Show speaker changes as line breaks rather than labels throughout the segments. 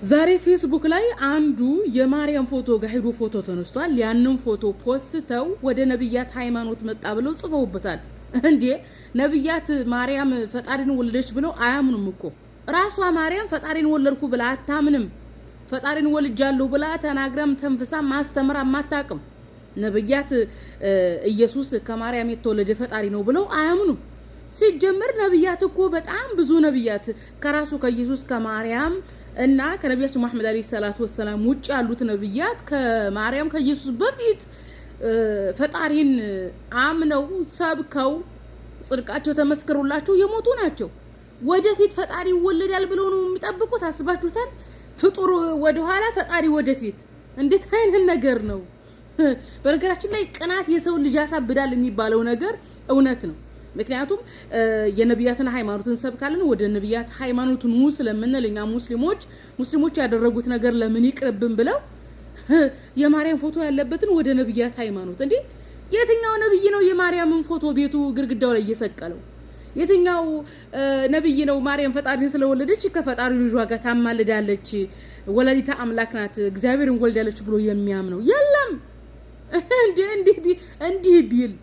ዛሬ ፌስቡክ ላይ አንዱ የማርያም ፎቶ ጋር ሄዶ ፎቶ ተነስቷል። ያንን ፎቶ ፖስተው ወደ ነብያት ሃይማኖት መጣ ብለው ጽፈውበታል። እንዴ ነብያት ማርያም ፈጣሪን ወለደች ብለው አያምኑም እኮ። ራሷ ማርያም ፈጣሪን ወለድኩ ብላ አታምንም። ፈጣሪን ወልጃለሁ ብላ ተናግረም ተንፍሳ ማስተምራ ማታቅም። ነብያት ኢየሱስ ከማርያም የተወለደ ፈጣሪ ነው ብለው አያምኑም። ሲጀምር ነብያት እኮ በጣም ብዙ ነብያት ከራሱ ከኢየሱስ ከማርያም እና ከነቢያችን መሐመድ አለይሂ ሰላቱ ወሰለም ውጭ ያሉት ነብያት ከማርያም ከኢየሱስ በፊት ፈጣሪን አምነው ሰብከው ጽድቃቸው ተመስክሮላቸው የሞቱ ናቸው። ወደፊት ፈጣሪ ይወለዳል ብለው ነው የሚጠብቁት። አስባችሁታል? ፍጡር ወደ ኋላ ፈጣሪ ወደፊት። እንዴት አይነት ነገር ነው? በነገራችን ላይ ቅናት የሰው ልጅ ያሳብዳል የሚባለው ነገር እውነት ነው። ምክንያቱም የነብያትን ሃይማኖትን ሰብካለን ወደ ነብያት ሃይማኖቱን ስለምንለኛ ሙስሊሞች ያደረጉት ነገር ለምን ይቅርብን ብለው የማርያም ፎቶ ያለበትን ወደ ነብያት ሃይማኖት። እንዴ የትኛው ነብይ ነው የማርያምን ፎቶ ቤቱ ግርግዳው ላይ እየሰቀለው? የትኛው ነብይ ነው ማርያም ፈጣሪን ስለወለደች ከፈጣሪ ልጇ ጋር ታማልዳለች ወላዲተ አምላክ ናት እግዚአብሔርን ወልዳለች ብሎ የሚያምነው? የለም። እንዲህ ቢል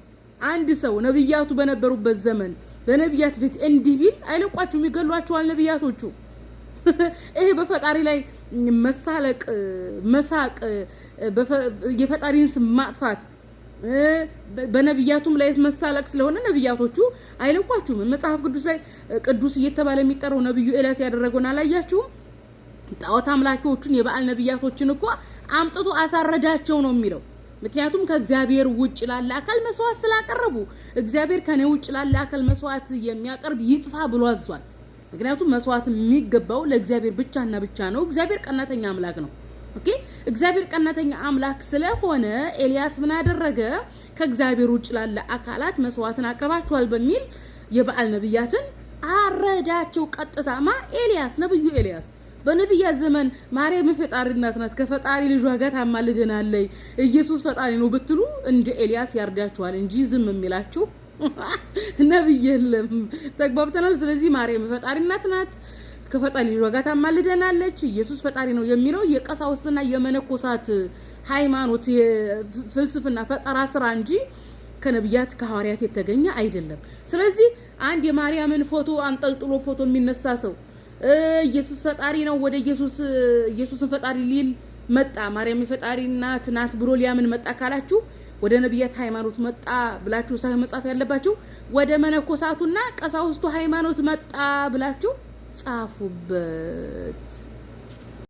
አንድ ሰው ነብያቱ በነበሩበት ዘመን በነብያት ፊት እንዲህ ቢል አይለቋቸውም፣ ይገሏቸዋል ነብያቶቹ። ይሄ በፈጣሪ ላይ መሳቅ የፈጣሪን ስም ማጥፋት በነብያቱም ላይ መሳለቅ ስለሆነ ነብያቶቹ አይለቋቸውም። መጽሐፍ ቅዱስ ላይ ቅዱስ እየተባለ የሚጠራው ነብዩ ኤልያስ ያደረገውን አላያችሁም? ጣዖት አምላኪዎቹን የበዓል ነብያቶችን እኮ አምጥቶ አሳረዳቸው ነው የሚለው። ምክንያቱም ከእግዚአብሔር ውጭ ላለ አካል መስዋዕት ስላቀረቡ እግዚአብሔር ከኔ ውጭ ላለ አካል መስዋዕት የሚያቀርብ ይጥፋ ብሎ አዟል። ምክንያቱም መስዋዕት የሚገባው ለእግዚአብሔር ብቻና ብቻ ነው። እግዚአብሔር ቀናተኛ አምላክ ነው። ኦኬ፣ እግዚአብሔር ቀናተኛ አምላክ ስለሆነ ኤልያስ ምን አደረገ? ከእግዚአብሔር ውጭ ላለ አካላት መስዋዕትን አቅርባቸዋል በሚል የበዓል ነብያትን አረዳቸው። ቀጥታማ ኤልያስ ነብዩ ኤልያስ በነብያት ዘመን ማርያም ፈጣሪ እናት ናት ከፈጣሪ ልጇ ጋር ታማልደናለች ኢየሱስ ፈጣሪ ነው ብትሉ እንደ ኤልያስ ያርዳችኋል እንጂ ዝም የሚላችሁ ነብይ የለም። ተግባብተናል። ስለዚህ ማርያም ፈጣሪ እናት ናት ከፈጣሪ ልጇ ጋር ታማልደናለች ኢየሱስ ፈጣሪ ነው የሚለው የቀሳውስትና የመነኮሳት ሃይማኖት የፍልስፍና ፈጠራ ስራ እንጂ ከነብያት ከሐዋርያት የተገኘ አይደለም። ስለዚህ አንድ የማርያምን ፎቶ አንጠልጥሎ ፎቶ የሚነሳ ሰው ኢየሱስ ፈጣሪ ነው ወደ ኢየሱስን ፈጣሪ ሊል መጣ ማርያም ፈጣሪ እናት ናት ብሎ ሊያምን መጣ ካላችሁ ወደ ነብያት ሃይማኖት መጣ ብላችሁ ሳይሆን መጻፍ ያለባችሁ ወደ መነኮሳቱና ቀሳውስቱ ሃይማኖት መጣ ብላችሁ ጻፉበት።